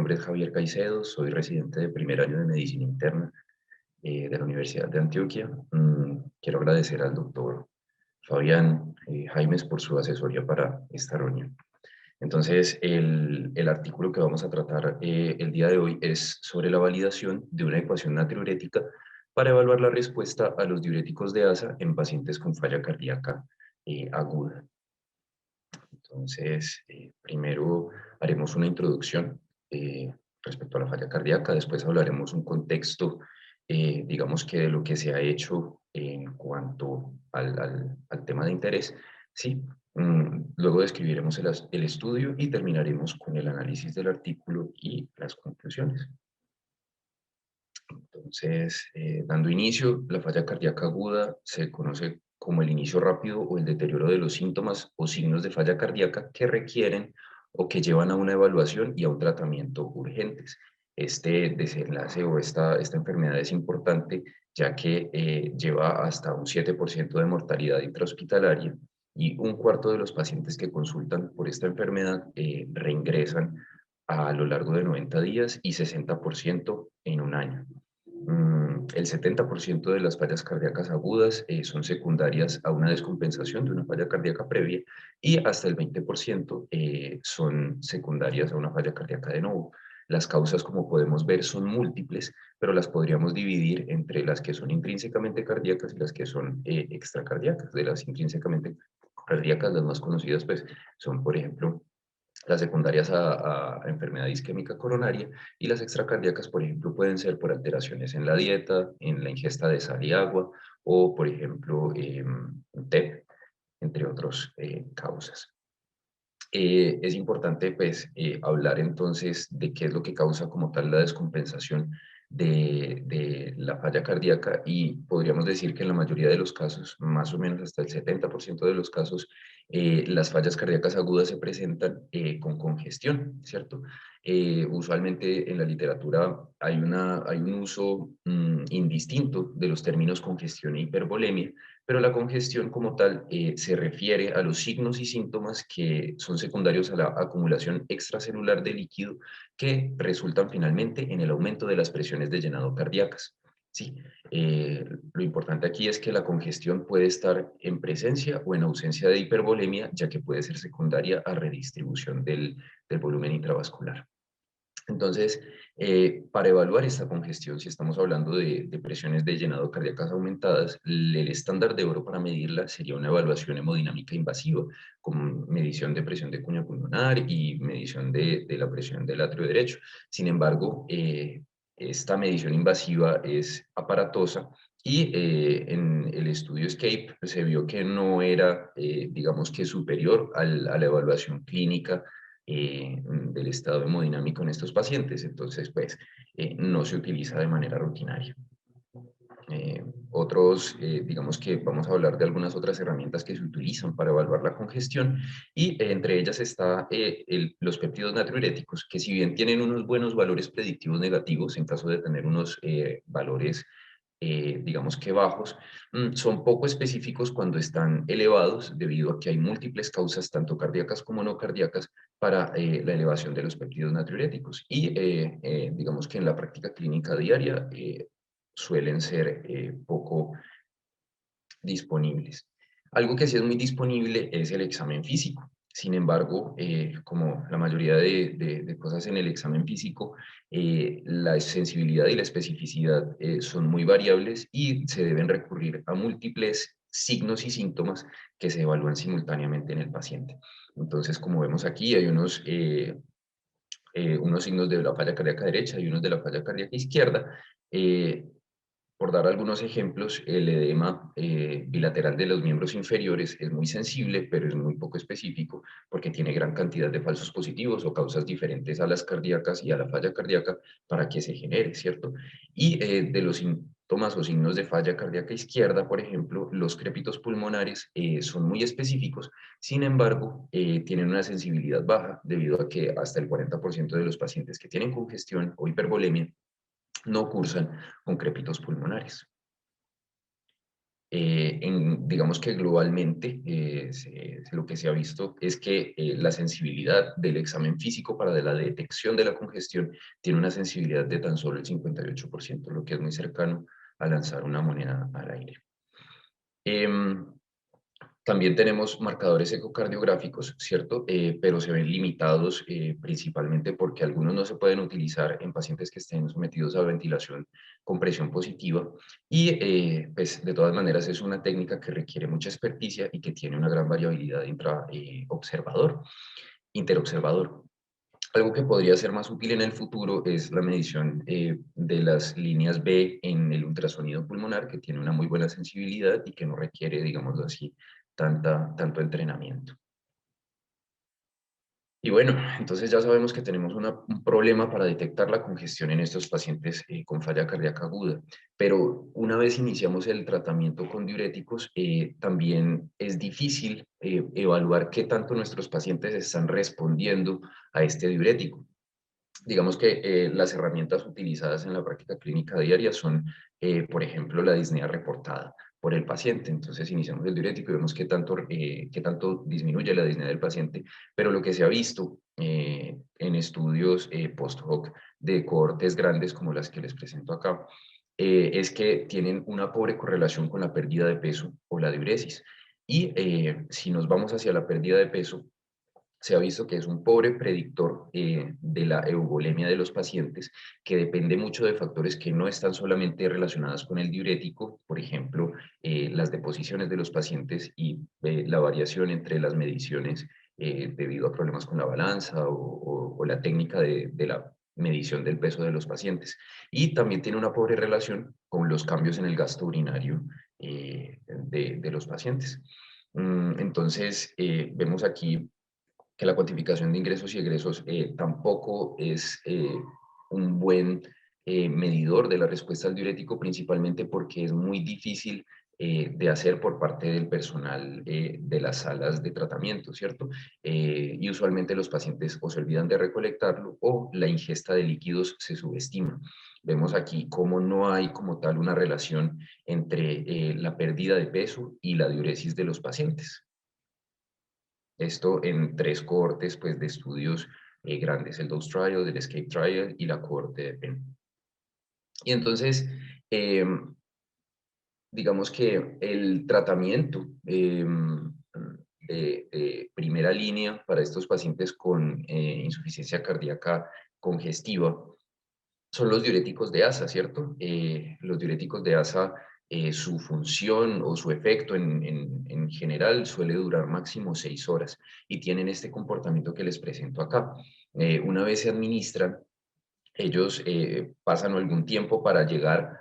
nombre es Javier Caicedo, soy residente de primer año de Medicina Interna de la Universidad de Antioquia. Quiero agradecer al doctor Fabián Jaimes por su asesoría para esta reunión. Entonces, el artículo que vamos a tratar el día de hoy es sobre la validación de una ecuación natriurética para evaluar la respuesta a los diuréticos de ASA en pacientes con falla cardíaca aguda. Entonces, primero haremos una introducción respecto a la falla cardíaca, después hablaremos un contexto, digamos que de lo que se ha hecho en cuanto al tema de interés, ¿sí? Luego describiremos el estudio y terminaremos con el análisis del artículo y las conclusiones. Entonces, dando inicio, la falla cardíaca aguda se conoce como el inicio rápido o el deterioro de los síntomas o signos de falla cardíaca que requieren o que llevan a una evaluación y a un tratamiento urgentes. Este desenlace o esta enfermedad es importante ya que lleva hasta un 7% de mortalidad intrahospitalaria y un cuarto de los pacientes que consultan por esta enfermedad reingresan a lo largo de 90 días y 60% en un año. El 70% de las fallas cardíacas agudas son secundarias a una descompensación de una falla cardíaca previa y hasta el 20% son secundarias a una falla cardíaca de nuevo. Las causas, como podemos ver, son múltiples, pero las podríamos dividir entre las que son intrínsecamente cardíacas y las que son extracardíacas. De las intrínsecamente cardíacas, las más conocidas pues, son, por ejemplo, las secundarias a enfermedad isquémica coronaria y las extracardíacas, por ejemplo, pueden ser por alteraciones en la dieta, en la ingesta de sal y agua o, por ejemplo, TEP, entre otras causas. Es importante pues, hablar entonces de qué es lo que causa como tal la descompensación de la falla cardíaca y podríamos decir que en la mayoría de los casos, más o menos hasta el 70% de los casos, las fallas cardíacas agudas se presentan con congestión, ¿cierto? Usualmente en la literatura hay un uso indistinto de los términos congestión e hipervolemia, pero la congestión como tal se refiere a los signos y síntomas que son secundarios a la acumulación extracelular de líquido que resultan finalmente en el aumento de las presiones de llenado cardíacas. Sí, lo importante aquí es que la congestión puede estar en presencia o en ausencia de hipervolemia, ya que puede ser secundaria a redistribución del volumen intravascular. Entonces, para evaluar esta congestión, si estamos hablando de presiones de llenado cardíacas aumentadas, el estándar de oro para medirla sería una evaluación hemodinámica invasiva, con medición de presión de cuña pulmonar y medición de la presión del atrio derecho. Sin embargo, esta medición invasiva es aparatosa y en el estudio ESCAPE se vio que no era, digamos que superior a la evaluación clínica del estado hemodinámico en estos pacientes. Entonces, pues, no se utiliza de manera rutinaria. Digamos que vamos a hablar de algunas otras herramientas que se utilizan para evaluar la congestión y entre ellas está los péptidos natriuréticos, que si bien tienen unos buenos valores predictivos negativos en caso de tener unos valores digamos que bajos, son poco específicos cuando están elevados debido a que hay múltiples causas, tanto cardíacas como no cardíacas, para la elevación de los péptidos natriuréticos. Y digamos que en la práctica clínica diaria suelen ser poco disponibles. Algo que sí es muy disponible es el examen físico. Sin embargo, como la mayoría de cosas en el examen físico, la sensibilidad y la especificidad son muy variables y se deben recurrir a múltiples signos y síntomas que se evalúan simultáneamente en el paciente. Entonces, como vemos aquí, hay unos signos de la falla cardíaca derecha y unos de la falla cardíaca izquierda. Por dar algunos ejemplos, el edema bilateral de los miembros inferiores es muy sensible, pero es muy poco específico porque tiene gran cantidad de falsos positivos o causas diferentes a las cardíacas y a la falla cardíaca para que se genere, ¿cierto? Y de los síntomas o signos de falla cardíaca izquierda, por ejemplo, los crépitos pulmonares son muy específicos, sin embargo, tienen una sensibilidad baja debido a que hasta el 40% de los pacientes que tienen congestión o hipervolemia no cursan con crépitos pulmonares. Digamos que globalmente lo que se ha visto es que la sensibilidad del examen físico para la detección de la congestión tiene una sensibilidad de tan solo el 58%, lo que es muy cercano a lanzar una moneda al aire. Em, También tenemos marcadores ecocardiográficos, ¿cierto? Pero se ven limitados principalmente porque algunos no se pueden utilizar en pacientes que estén sometidos a ventilación con presión positiva y pues de todas maneras es una técnica que requiere mucha experticia y que tiene una gran variabilidad interobservador. Algo que podría ser más útil en el futuro es la medición de las líneas B en el ultrasonido pulmonar, que tiene una muy buena sensibilidad y que no requiere, digámoslo así, tanto entrenamiento. Y bueno, entonces ya sabemos que tenemos un problema para detectar la congestión en estos pacientes con falla cardíaca aguda, pero una vez iniciamos el tratamiento con diuréticos, también es difícil evaluar qué tanto nuestros pacientes están respondiendo a este diurético. Digamos que las herramientas utilizadas en la práctica clínica diaria son, por ejemplo, la disnea reportada por el paciente. Entonces iniciamos el diurético y vemos qué tanto disminuye la disnea del paciente, pero lo que se ha visto en estudios post hoc de cohortes grandes como las que les presento acá, es que tienen una pobre correlación con la pérdida de peso o la diuresis. Y si nos vamos hacia la pérdida de peso, se ha visto que es un pobre predictor de la eubolemia de los pacientes, que depende mucho de factores que no están solamente relacionados con el diurético, por ejemplo, las deposiciones de los pacientes y la variación entre las mediciones debido a problemas con la balanza o la técnica de la medición del peso de los pacientes. Y también tiene una pobre relación con los cambios en el gasto urinario de los pacientes. Entonces, vemos aquí que la cuantificación de ingresos y egresos tampoco es un buen medidor de la respuesta al diurético, principalmente porque es muy difícil de hacer por parte del personal de las salas de tratamiento, ¿cierto? Y usualmente los pacientes o se olvidan de recolectarlo o la ingesta de líquidos se subestima. Vemos aquí cómo no hay como tal una relación entre la pérdida de peso y la diuresis de los pacientes. Esto en tres cohortes pues, de estudios grandes, el DOSE Trial, el ESCAPE Trial y la cohorte de PEN. Y entonces, eh, digamos que el tratamiento de primera línea para estos pacientes con insuficiencia cardíaca congestiva son los diuréticos de ASA, ¿cierto? Los diuréticos de ASA, su función o su efecto en general suele durar máximo 6 horas y tienen este comportamiento que les presento acá. Una vez se administran, ellos pasan algún tiempo para llegar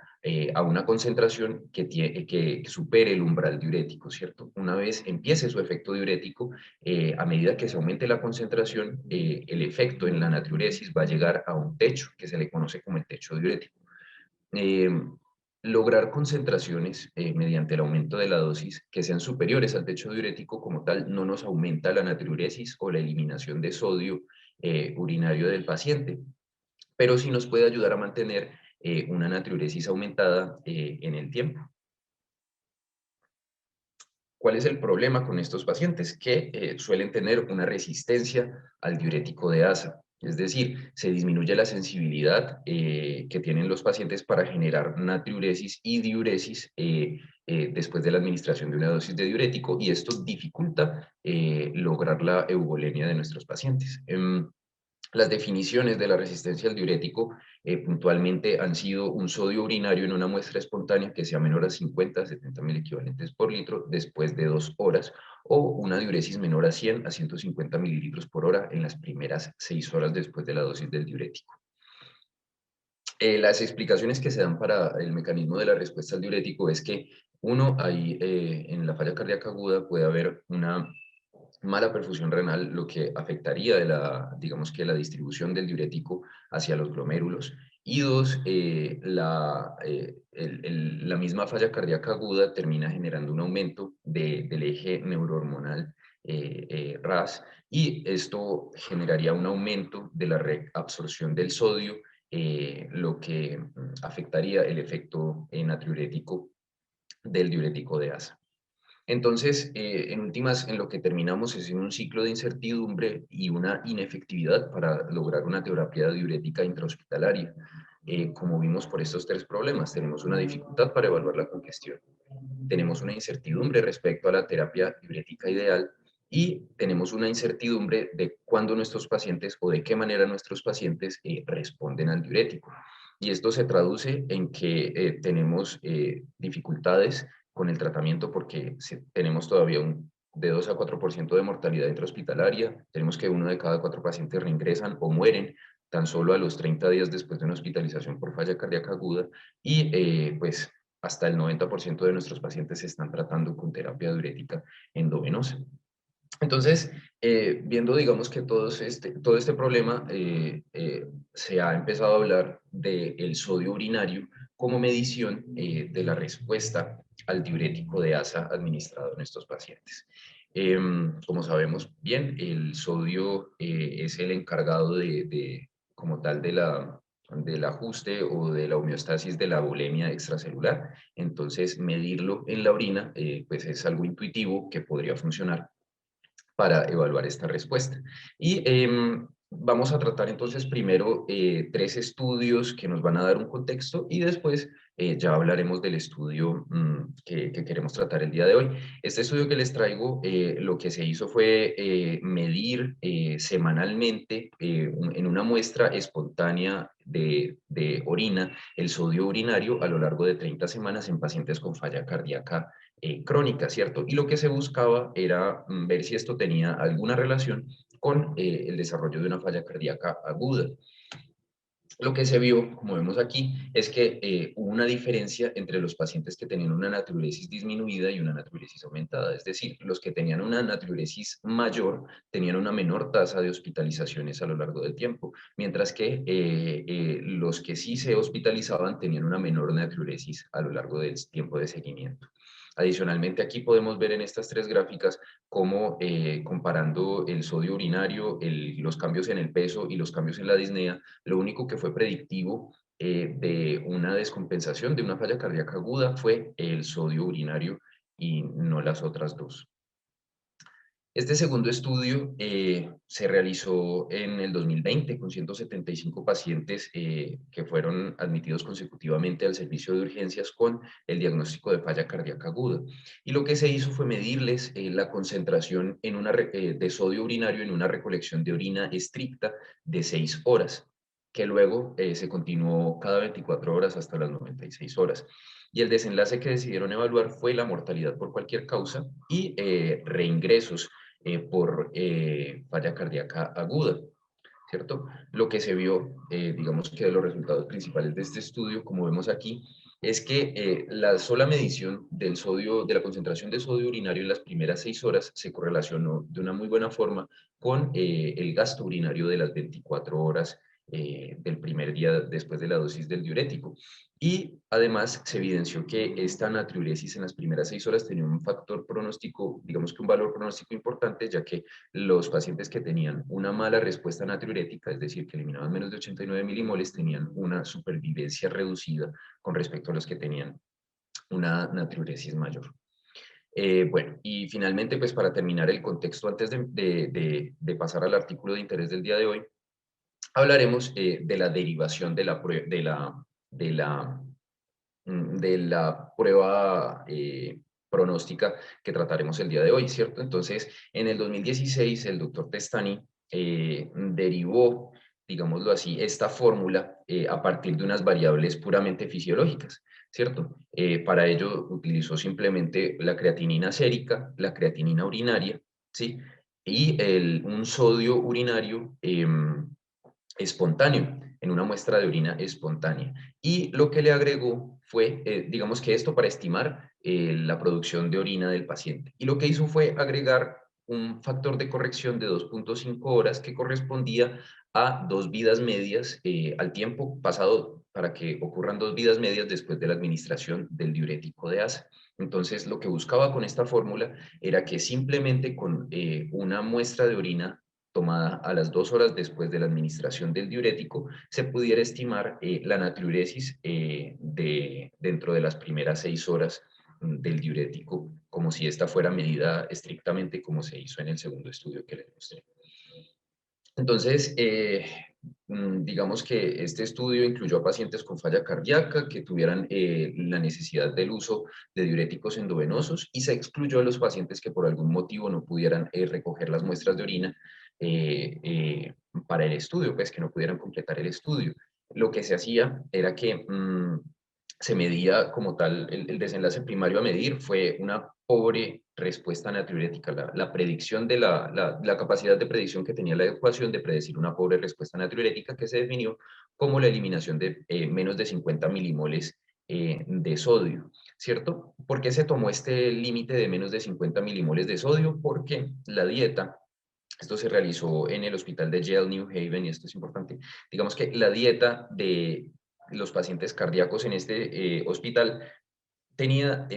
a una concentración que supere el umbral diurético, ¿cierto? Una vez empiece su efecto diurético, a medida que se aumente la concentración, el efecto en la natriuresis va a llegar a un techo que se le conoce como el techo diurético. Eh, Lograr concentraciones mediante el aumento de la dosis que sean superiores al techo diurético como tal no nos aumenta la natriuresis o la eliminación de sodio urinario del paciente, pero sí nos puede ayudar a mantener una natriuresis aumentada en el tiempo. ¿Cuál es el problema con estos pacientes? Que suelen tener una resistencia al diurético de ASA, es decir, se disminuye la sensibilidad que tienen los pacientes para generar natriuresis y diuresis después de la administración de una dosis de diurético y esto dificulta lograr la eubolemia de nuestros pacientes. Las definiciones de la resistencia al diurético puntualmente han sido un sodio urinario en una muestra espontánea que sea menor a 50 a 70 mil equivalentes por litro después de 2 horas o una diuresis menor a 100 a 150 mililitros por hora en las primeras 6 horas después de la dosis del diurético. Las explicaciones que se dan para el mecanismo de la respuesta al diurético es que uno, ahí en la falla cardíaca aguda puede haber una mala perfusión renal, lo que afectaría digamos que la distribución del diurético hacia los glomérulos. Y dos, la misma falla cardíaca aguda termina generando un aumento del eje neurohormonal RAS y esto generaría un aumento de la reabsorción del sodio, lo que afectaría el efecto natriurético del diurético de asa. Entonces, en últimas, en lo que terminamos es en un ciclo de incertidumbre y una inefectividad para lograr una terapia diurética intrahospitalaria. Como vimos por estos tres problemas, tenemos una dificultad para evaluar la congestión, tenemos una incertidumbre respecto a la terapia diurética ideal y tenemos una incertidumbre de cuándo nuestros pacientes o de qué manera nuestros pacientes responden al diurético. Y esto se traduce en que tenemos dificultades con el tratamiento porque tenemos todavía de 2 a 4% de mortalidad intrahospitalaria, tenemos que 1 de cada 4 pacientes reingresan o mueren tan solo a los 30 días después de una hospitalización por falla cardíaca aguda y pues hasta el 90% de nuestros pacientes se están tratando con terapia diurética endovenosa. Entonces, viendo, digamos, que todo este problema, se ha empezado a hablar del sodio urinario como medición de la respuesta al diurético de asa administrado en estos pacientes. Como sabemos bien, el sodio es el encargado como tal del ajuste o de la homeostasis de la bulimia extracelular. Entonces, medirlo en la orina, pues es algo intuitivo que podría funcionar para evaluar esta respuesta. Y vamos a tratar entonces primero tres estudios que nos van a dar un contexto y después ya hablaremos del estudio que queremos tratar el día de hoy. Este estudio que les traigo, lo que se hizo fue medir semanalmente en una muestra espontánea de orina el sodio urinario a lo largo de 30 semanas en pacientes con falla cardíaca crónica, ¿cierto? Y lo que se buscaba era ver si esto tenía alguna relación con el desarrollo de una falla cardíaca aguda. Lo que se vio, como vemos aquí, es que hubo una diferencia entre los pacientes que tenían una natriuresis disminuida y una natriuresis aumentada. Es decir, los que tenían una natriuresis mayor tenían una menor tasa de hospitalizaciones a lo largo del tiempo, mientras que los que sí se hospitalizaban tenían una menor natriuresis a lo largo del tiempo de seguimiento. Adicionalmente, aquí podemos ver en estas tres gráficas cómo comparando el sodio urinario, los cambios en el peso y los cambios en la disnea, lo único que fue predictivo de una descompensación, de una falla cardíaca aguda, fue el sodio urinario y no las otras dos. Este segundo estudio se realizó en el 2020 con 175 pacientes que fueron admitidos consecutivamente al servicio de urgencias con el diagnóstico de falla cardíaca aguda. Y lo que se hizo fue medirles la concentración de sodio urinario en una recolección de orina estricta de 6 horas, que luego se continuó cada 24 horas hasta las 96 horas. Y el desenlace que decidieron evaluar fue la mortalidad por cualquier causa y reingresos por falla cardíaca aguda, ¿cierto? Lo que se vio, digamos que de los resultados principales de este estudio, como vemos aquí, es que la sola medición del sodio, de la concentración de sodio urinario en las primeras 6 horas se correlacionó de una muy buena forma con el gasto urinario de las 24 horas del primer día después de la dosis del diurético. Y además se evidenció que esta natriuresis en las primeras 6 horas tenía un factor pronóstico, digamos que un valor pronóstico importante, ya que los pacientes que tenían una mala respuesta natriurética, es decir, que eliminaban menos de 89 milimoles, tenían una supervivencia reducida con respecto a los que tenían una natriuresis mayor. Bueno, y finalmente, pues para terminar el contexto, antes de pasar al artículo de interés del día de hoy, hablaremos de la derivación de la prueba pronóstica que trataremos el día de hoy, ¿cierto? Entonces, en el 2016, el doctor Testani derivó, digámoslo así, esta fórmula a partir de unas variables puramente fisiológicas, ¿cierto? Para ello utilizó simplemente la creatinina sérica, la creatinina urinaria, ¿sí? Y un sodio urinario espontáneo, en una muestra de orina espontánea. Y lo que le agregó fue, digamos que esto para estimar la producción de orina del paciente. Y lo que hizo fue agregar un factor de corrección de 2.5 horas que correspondía a 2 vidas medias al tiempo pasado para que ocurran 2 vidas medias después de la administración del diurético de asa. Entonces, lo que buscaba con esta fórmula era que simplemente con una muestra de orina tomada a las 2 horas después de la administración del diurético, se pudiera estimar la natriuresis dentro de las primeras 6 horas del diurético, como si esta fuera medida estrictamente como se hizo en el segundo estudio que les mostré. Entonces, digamos que este estudio incluyó a pacientes con falla cardíaca que tuvieran la necesidad del uso de diuréticos endovenosos y se excluyó a los pacientes que por algún motivo no pudieran recoger las muestras de orina para el estudio, pues que no pudieran completar el estudio. Lo que se hacía era que se medía como tal, el desenlace primario a medir fue una pobre respuesta natriurética, la predicción de la capacidad de predicción que tenía la ecuación de predecir una pobre respuesta natriurética que se definió como la eliminación de menos de 50 milimoles de sodio, ¿cierto? ¿Por qué se tomó este límite de menos de 50 milimoles de sodio? Porque la dieta, esto se realizó en el hospital de Yale New Haven y esto es importante, digamos que la dieta de los pacientes cardíacos en este hospital tenía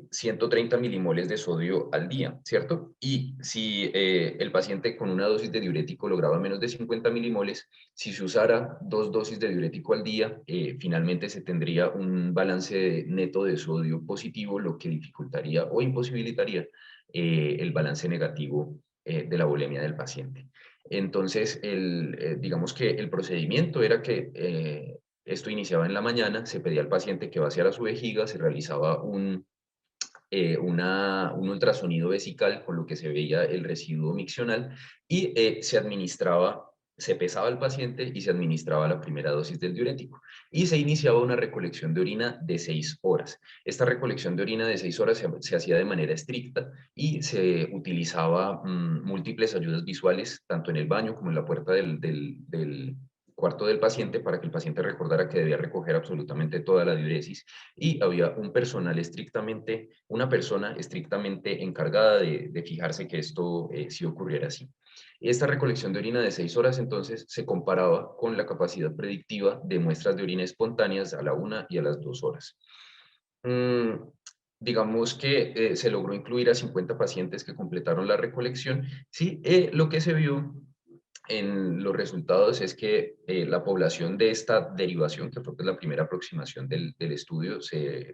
130 milimoles de sodio al día, ¿cierto? Y si el paciente con una dosis de diurético lograba menos de 50 milimoles, si se usara 2 dosis de diurético al día, finalmente se tendría un balance neto de sodio positivo, lo que dificultaría o imposibilitaría el balance negativo de la bulimia del paciente. Entonces, digamos que el procedimiento era que esto iniciaba en la mañana, se pedía al paciente que vaciara su vejiga, se realizaba un ultrasonido vesical con lo que se veía el residuo miccional y se pesaba al paciente y se administraba la primera dosis del diurético. Y se iniciaba una recolección de orina de 6 horas. Esta recolección de orina de 6 horas se hacía de manera estricta y se utilizaba múltiples ayudas visuales, tanto en el baño como en la puerta del cuarto del paciente para que el paciente recordara que debía recoger absolutamente toda la diuresis y había una persona estrictamente encargada de fijarse que esto sí ocurriera así. Esta recolección de orina de 6 horas entonces se comparaba con la capacidad predictiva de muestras de orina espontáneas a la 1 y a las 2 horas. Mm, digamos que se logró incluir a 50 pacientes que completaron la recolección. Sí, lo que se vio en los resultados es que la población de esta derivación, que fue pues, la primera aproximación del estudio,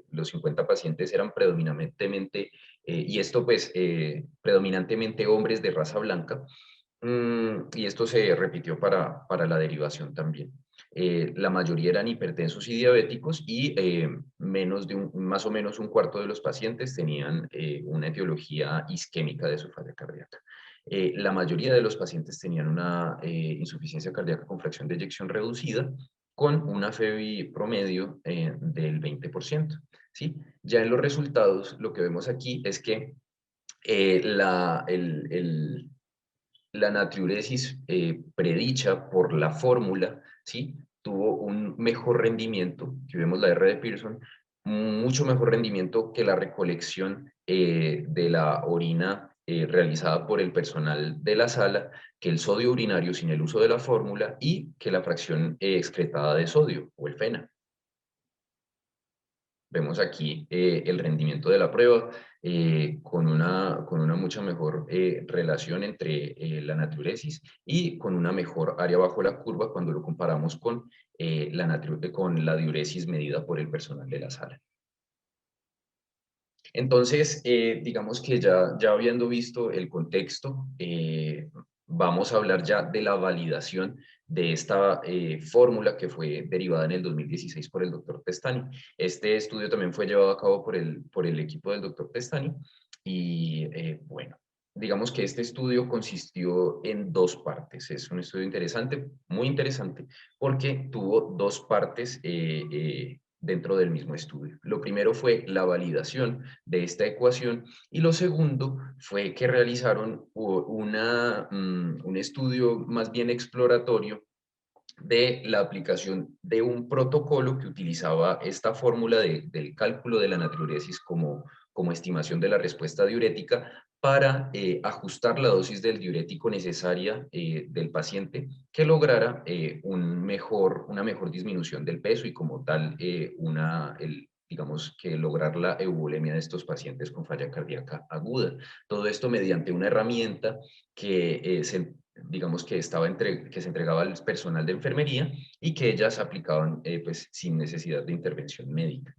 los 50 pacientes eran predominantemente, y esto pues predominantemente hombres de raza blanca, y esto se repitió para la derivación también. La mayoría eran hipertensos y diabéticos y más o menos un cuarto de los pacientes tenían una etiología isquémica de su falla cardíaca. La mayoría de los pacientes tenían una insuficiencia cardíaca con fracción de eyección reducida con una FEBI promedio del 20%. ¿Sí? Ya en los resultados, lo que vemos aquí es que la natriuresis predicha por la fórmula, ¿sí? Tuvo un mejor rendimiento, que vemos la R de Pearson, mucho mejor rendimiento que la recolección de la orina realizada por el personal de la sala, que el sodio urinario sin el uso de la fórmula y que la fracción excretada de sodio o el FENA. Vemos aquí el rendimiento de la prueba con una mucha mejor relación entre la natriuresis y con una mejor área bajo la curva cuando lo comparamos con la diuresis medida por el personal de la sala. Entonces, digamos que ya habiendo visto el contexto, vamos a hablar ya de la validación de esta fórmula que fue derivada en el 2016 por el doctor Pestani. Este estudio también fue llevado a cabo por el equipo del doctor Pestani y bueno, digamos que este estudio consistió en 2 partes. Es un estudio interesante, muy interesante, porque tuvo 2 partes dentro del mismo estudio. Lo primero fue la validación de esta ecuación y lo segundo fue que realizaron un estudio más bien exploratorio de la aplicación de un protocolo que utilizaba esta fórmula del cálculo de la natriuresis como estimación de la respuesta diurética para ajustar la dosis del diurético necesaria del paciente que lograra una mejor disminución del peso y como tal digamos que lograr la eubulimia de estos pacientes con falla cardíaca aguda. Todo esto mediante una herramienta que digamos que que se entregaba al personal de enfermería y que ellas aplicaban pues sin necesidad de intervención médica.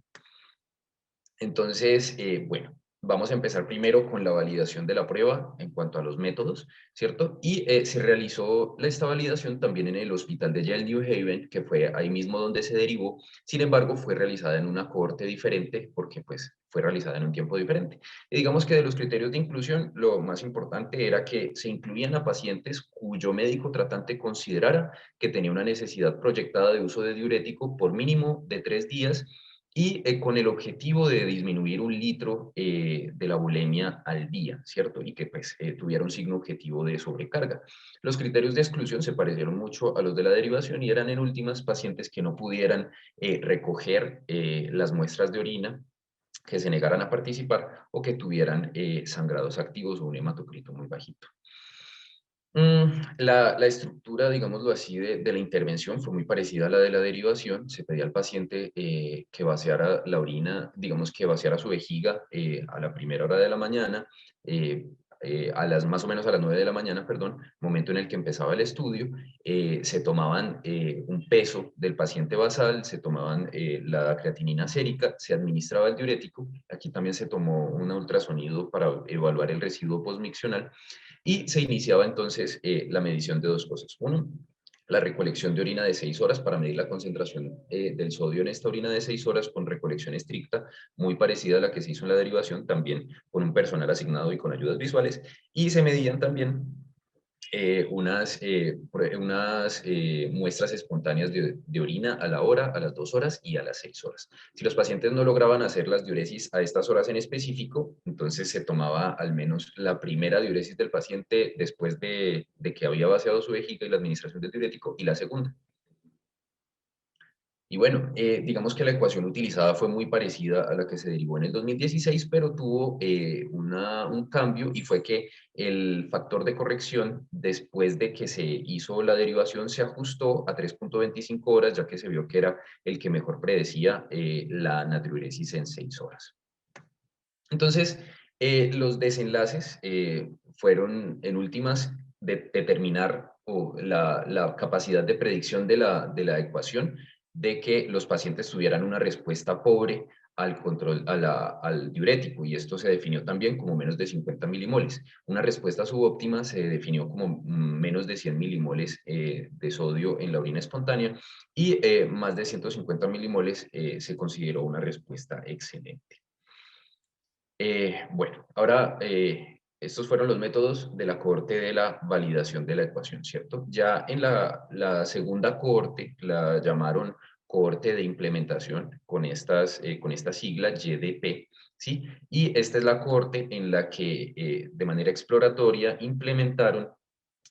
Entonces, bueno, vamos a empezar primero con la validación de la prueba en cuanto a los métodos, ¿cierto? Y se realizó esta validación también en el hospital de Yale New Haven, que fue ahí mismo donde se derivó. Sin embargo, fue realizada en una cohorte diferente porque pues fue realizada en un tiempo diferente. Y digamos que de los criterios de inclusión, lo más importante era que se incluían a pacientes cuyo médico tratante considerara que tenía una necesidad proyectada de uso de diurético por mínimo de 3 días y con el objetivo de disminuir 1 litro de la bulimia al día, ¿cierto? Y que pues tuviera un signo objetivo de sobrecarga. Los criterios de exclusión se parecieron mucho a los de la derivación y eran en últimas pacientes que no pudieran recoger las muestras de orina, que se negaran a participar o que tuvieran sangrados activos o un hematocrito muy bajito. La estructura, digámoslo así, de la intervención fue muy parecida a la de la derivación. Se pedía al paciente que vaciara la orina, digamos que vaciara su vejiga a la primera hora de la mañana, eh, más o menos a las 9 de la mañana, perdón, momento en el que empezaba el estudio. Se tomaban un peso del paciente basal, se tomaban la creatinina sérica, se administraba el diurético. Aquí también se tomó un ultrasonido para evaluar el residuo postmiccional y se iniciaba entonces la medición de 2 cosas. Uno, la recolección de orina de 6 horas para medir la concentración del sodio en esta orina de 6 horas con recolección estricta, muy parecida a la que se hizo en la derivación, también con un personal asignado y con ayudas visuales. Y se medían también unas muestras espontáneas de orina a la hora, a las 2 horas y a las 6 horas. Si los pacientes no lograban hacer las diuresis a estas horas en específico, entonces se tomaba al menos la primera diuresis del paciente después de que había vaciado su vejiga y la administración del diurético, y la segunda. Y bueno, digamos que la ecuación utilizada fue muy parecida a la que se derivó en el 2016, pero tuvo un cambio y fue que el factor de corrección después de que se hizo la derivación se ajustó a 3,25 horas, ya que se vio que era el que mejor predecía la natriuresis en 6 horas. Entonces, los desenlaces fueron en últimas determinar la capacidad de predicción de la ecuación de que los pacientes tuvieran una respuesta pobre al control, al diurético, y esto se definió también como menos de 50 milimoles. Una respuesta subóptima se definió como menos de 100 milimoles de sodio en la orina espontánea, y más de 150 milimoles se consideró una respuesta excelente. Bueno, ahora estos fueron los métodos de la cohorte de la validación de la ecuación, ¿cierto? Ya en la segunda cohorte la llamaron cohorte de implementación con esta sigla YDP, ¿sí? Y esta es la cohorte en la que de manera exploratoria implementaron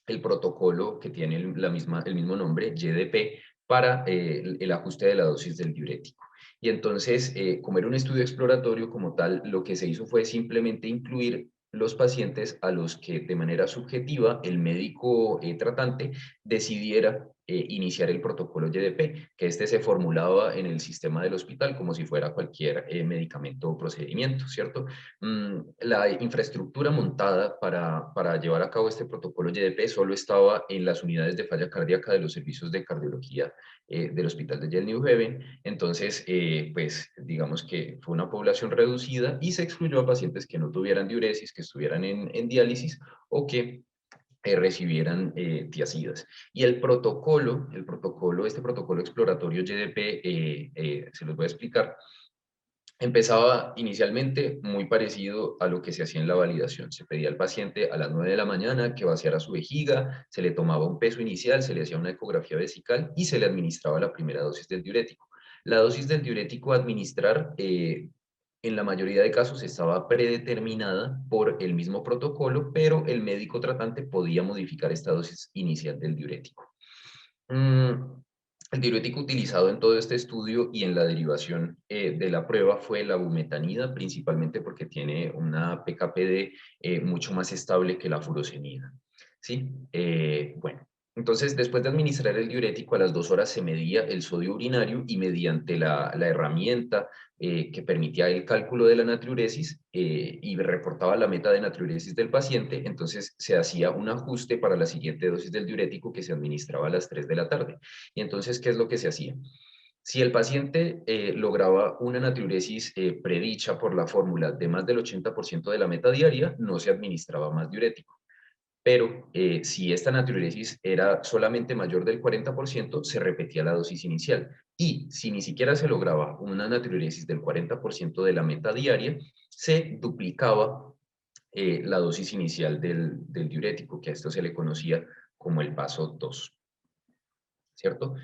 el protocolo que tiene el mismo nombre, YDP, para el ajuste de la dosis del diurético. Y entonces, como era un estudio exploratorio como tal, lo que se hizo fue simplemente incluir los pacientes a los que de manera subjetiva el médico tratante decidiera iniciar el protocolo YDP, que este se formulaba en el sistema del hospital como si fuera cualquier medicamento o procedimiento, ¿cierto? La infraestructura montada para llevar a cabo este protocolo YDP solo estaba en las unidades de falla cardíaca de los servicios de cardiología del Hospital de Yale New Haven. Entonces, pues digamos que fue una población reducida y se excluyó a pacientes que no tuvieran diuresis, que estuvieran en diálisis o que recibieran tiazidas. Y este protocolo exploratorio YDP, se los voy a explicar. Empezaba inicialmente muy parecido a lo que se hacía en la validación. Se pedía al paciente a las 9 de la mañana que vaciara su vejiga, se le tomaba un peso inicial, se le hacía una ecografía vesical y se le administraba la primera dosis del diurético. La dosis del diurético a administrar, en la mayoría de casos, estaba predeterminada por el mismo protocolo, pero el médico tratante podía modificar esta dosis inicial del diurético. Mm, el diurético utilizado en todo este estudio y en la derivación de la prueba fue la bumetanida, principalmente porque tiene una PKPD mucho más estable que la furosemida. ¿Sí? Bueno, entonces después de administrar el diurético a las 2 horas se medía el sodio urinario y mediante la herramienta que permitía el cálculo de la natriuresis y reportaba la meta de natriuresis del paciente, entonces se hacía un ajuste para la siguiente dosis del diurético que se administraba a las 3 de la tarde. Y entonces, ¿qué es lo que se hacía? Si el paciente lograba una natriuresis predicha por la fórmula de más del 80% de la meta diaria, no se administraba más diurético. Pero si esta natriuresis era solamente mayor del 40%, se repetía la dosis inicial. Y si ni siquiera se lograba una natriuresis del 40% de la meta diaria, se duplicaba la dosis inicial del diurético, que a esto se le conocía como el paso 2, ¿cierto?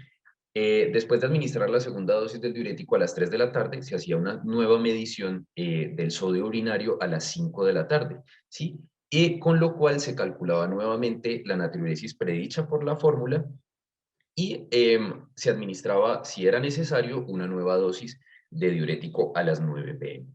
Después de administrar la segunda dosis del diurético a las 3 de la tarde, se hacía una nueva medición del sodio urinario a las 5 de la tarde, ¿sí? Y con lo cual se calculaba nuevamente la natriuresis predicha por la fórmula y se administraba, si era necesario, una nueva dosis de diurético a las 9 p.m.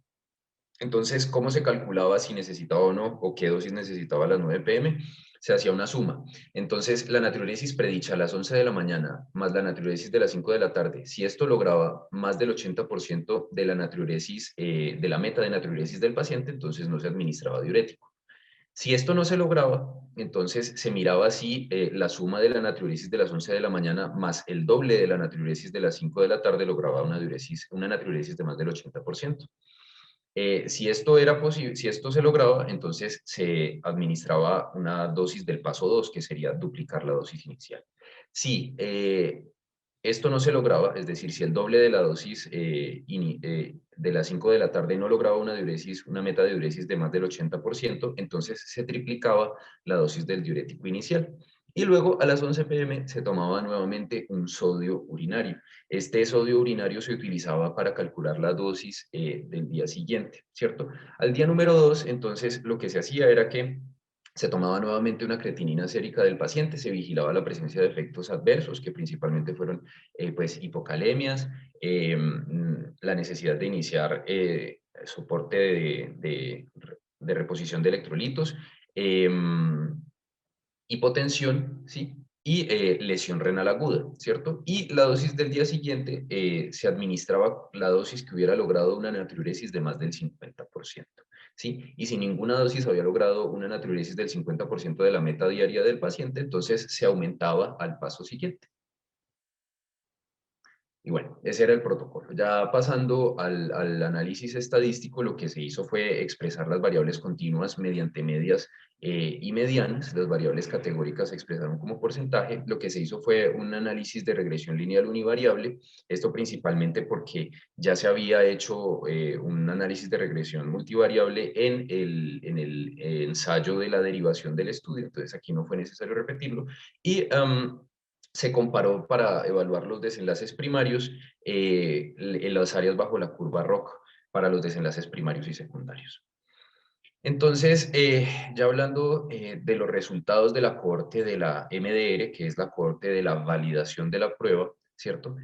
Entonces, ¿cómo se calculaba si necesitaba o no, o qué dosis necesitaba a las 9 p.m.? Se hacía una suma. Entonces, la natriuresis predicha a las 11 de la mañana más la natriuresis de las 5 de la tarde, si esto lograba más del 80% de la natriuresis, de la meta de natriuresis del paciente, entonces no se administraba diurético. Si esto no se lograba, entonces se miraba si la suma de la natriuresis de las 11 de la mañana más el doble de la natriuresis de las 5 de la tarde lograba una natriuresis de más del 80%. Si esto era posible, si esto se lograba, entonces se administraba una dosis del paso 2, que sería duplicar la dosis inicial. Si esto no se lograba, es decir, si el doble de la dosis de las 5 de la tarde no lograba una diuresis, una meta de diuresis de más del 80%, entonces se triplicaba la dosis del diurético inicial. Y luego a las 11 p.m. se tomaba nuevamente un sodio urinario. Este sodio urinario se utilizaba para calcular la dosis del día siguiente, ¿cierto? Al día número 2, entonces, lo que se hacía era que se tomaba nuevamente una creatinina sérica del paciente, se vigilaba la presencia de efectos adversos, que principalmente fueron pues, hipocalemias, la necesidad de iniciar soporte de reposición de electrolitos, hipotensión, ¿sí? Y lesión renal aguda, ¿cierto? Y la dosis del día siguiente se administraba la dosis que hubiera logrado una natriuresis de más del 50%, ¿sí? Y si ninguna dosis había logrado una natriuresis del 50% de la meta diaria del paciente, entonces se aumentaba al paso siguiente. Y bueno, ese era el protocolo. Ya pasando al análisis estadístico, lo que se hizo fue expresar las variables continuas mediante medias y medianas. Las variables categóricas se expresaron como porcentaje. Lo que se hizo fue un análisis de regresión lineal univariable. Esto principalmente porque ya se había hecho un análisis de regresión multivariable en el ensayo de la derivación del estudio. Entonces aquí no fue necesario repetirlo. Y se comparó para evaluar los desenlaces primarios en las áreas bajo la curva ROC para los desenlaces primarios y secundarios. Entonces, ya hablando de los resultados de la cohorte de la MDR, que es la cohorte de la validación de la prueba, ¿cierto?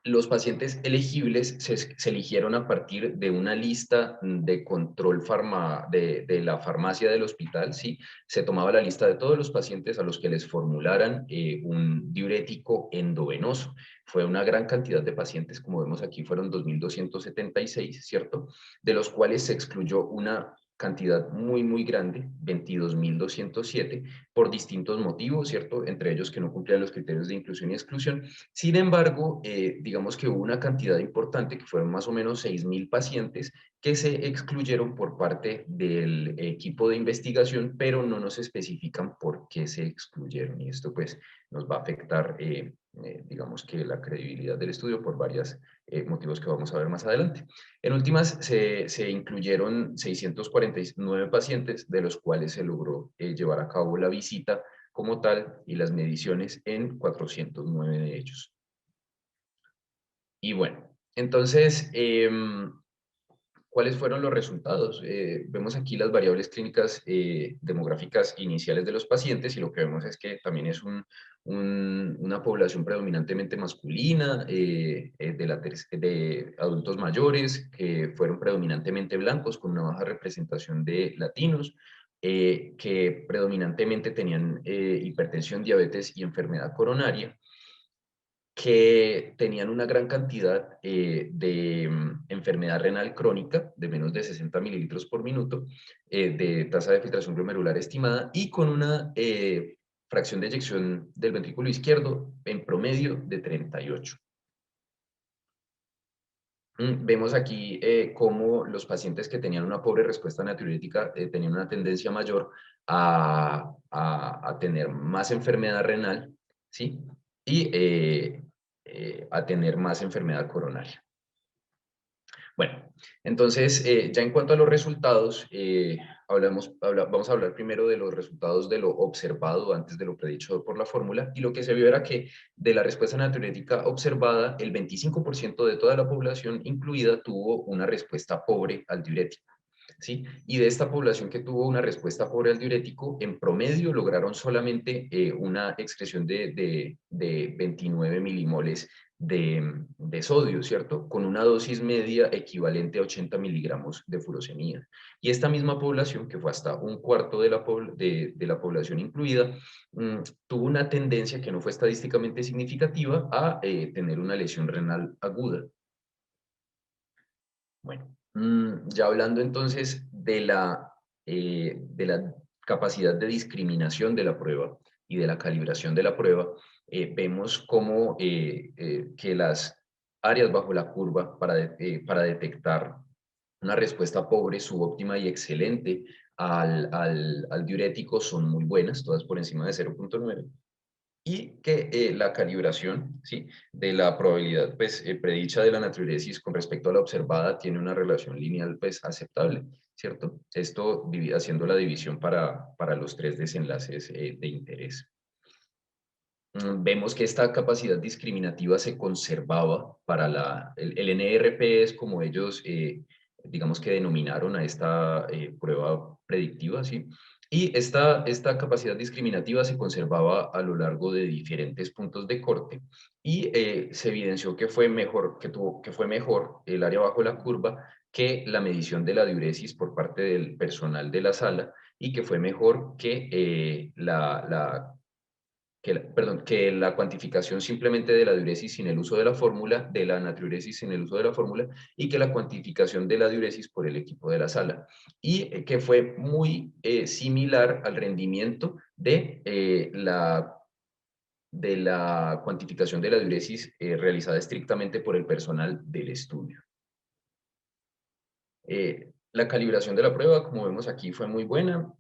Los pacientes elegibles se eligieron a partir de una lista de control de la farmacia del hospital, ¿sí? Se tomaba la lista de todos los pacientes a los que les formularan un diurético endovenoso. Fue una gran cantidad de pacientes, como vemos aquí, fueron 2.276, ¿cierto? De los cuales se excluyó una cantidad muy, muy grande, 22.207, por distintos motivos, ¿cierto? Entre ellos que no cumplían los criterios de inclusión y exclusión. Sin embargo, digamos que hubo una cantidad importante, que fueron más o menos 6.000 pacientes, que se excluyeron por parte del equipo de investigación, pero no nos especifican por qué se excluyeron. Y esto pues nos va a afectar, digamos que la credibilidad del estudio por varios motivos que vamos a ver más adelante. En últimas, se incluyeron 649 pacientes, de los cuales se logró llevar a cabo la visita como tal y las mediciones en 409 de ellos. Y bueno, entonces, ¿cuáles fueron los resultados? Vemos aquí las variables clínicas demográficas iniciales de los pacientes y lo que vemos es que también es una población predominantemente masculina, de adultos mayores, que fueron predominantemente blancos con una baja representación de latinos, que predominantemente tenían hipertensión, diabetes y enfermedad coronaria, que tenían una gran cantidad de enfermedad renal crónica, de menos de 60 mililitros por minuto, de tasa de filtración glomerular estimada y con una fracción de eyección del ventrículo izquierdo en promedio de 38. Vemos aquí cómo los pacientes que tenían una pobre respuesta natriurética tenían una tendencia mayor a tener más enfermedad renal, ¿sí? Y a tener más enfermedad coronaria. Bueno, entonces, ya en cuanto a los resultados, vamos a hablar primero de los resultados de lo observado antes de lo predicho por la fórmula, y lo que se vio era que de la respuesta natriurética observada, el 25% de toda la población incluida tuvo una respuesta pobre al diurético. ¿Sí? Y de esta población que tuvo una respuesta pobre al diurético, en promedio lograron solamente una excreción de 29 milimoles de sodio, ¿cierto? Con una dosis media equivalente a 80 miligramos de furosemida. Y esta misma población, que fue hasta un cuarto de la población incluida, tuvo una tendencia que no fue estadísticamente significativa a tener una lesión renal aguda. Bueno, ya hablando entonces de la capacidad de discriminación de la prueba y de la calibración de la prueba, vemos cómo que las áreas bajo la curva para detectar una respuesta pobre, subóptima y excelente al diurético son muy buenas, todas por encima de 0,9, y que la calibración, ¿sí?, de la probabilidad pues, predicha de la natriuresis con respecto a la observada tiene una relación lineal pues, aceptable, ¿cierto? Esto haciendo la división para los tres desenlaces de interés. Vemos que esta capacidad discriminativa se conservaba para el NRP, es como ellos, digamos que denominaron a esta prueba predictiva, ¿sí? Y esta capacidad discriminativa se conservaba a lo largo de diferentes puntos de corte y se evidenció que fue mejor, que fue mejor el área bajo la curva que la medición de la diuresis por parte del personal de la sala y que fue mejor que que la cuantificación simplemente de la diuresis sin el uso de la fórmula, de la natriuresis sin el uso de la fórmula, y que la cuantificación de la diuresis por el equipo de la sala. Y que fue muy similar al rendimiento de la cuantificación de la diuresis realizada estrictamente por el personal del estudio. La calibración de la prueba, como vemos aquí, fue muy buena.